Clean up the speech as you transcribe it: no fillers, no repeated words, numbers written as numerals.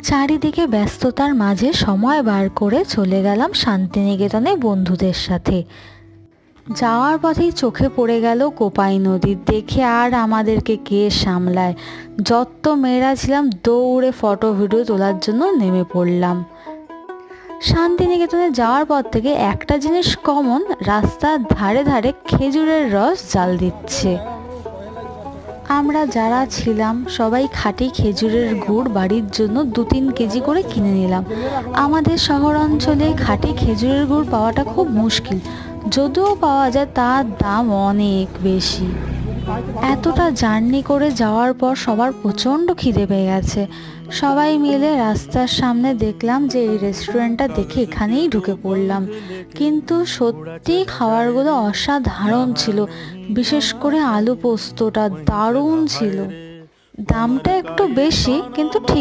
চারিদিকে ব্যস্ততার মাঝে সময় বার করে চলে গেলাম শান্তিনিকেতনে বন্ধুদের সাথে। যাওয়ার পথেই চোখে পড়ে গেল কোপাই নদী। দেখে আর আমাদেরকে কে সামলায়, যত মেয়েরা ছিলাম দৌড়ে ফটো ভিডিও তোলার জন্য নেমে পড়লাম। শান্তিনিকেতনে যাওয়ার পর থেকে একটা জিনিস কমন, রাস্তার ধারে ধারে খেজুরের রস জাল দিচ্ছে। আমরা যারা ছিলাম সবাই খাঁটি খেজুরের গুড় বাড়ির জন্য 2-3 কেজি করে কিনে নিলাম। আমাদের শহর অঞ্চলে খাঁটি খেজুরের গুড় পাওয়াটা খুব মুশকিল, যদিও পাওয়া যায় তার দাম অনেক বেশি। এতটা জার্নি করে যাওয়ার পর সবার প্রচণ্ড খিদে পেয়ে গেছে। সবাই মিলে রাস্তার সামনে দেখলাম যে এই রেস্টুরেন্টটা, দেখে এখানেই ঢুকে পড়লাম। কিন্তু সত্যি খাবারগুলো অসাধারণ ছিল, বিশেষ করে আলু পোস্তটা দারুণ ছিল। দামটা একটু বেশি, কিন্তু ঠিক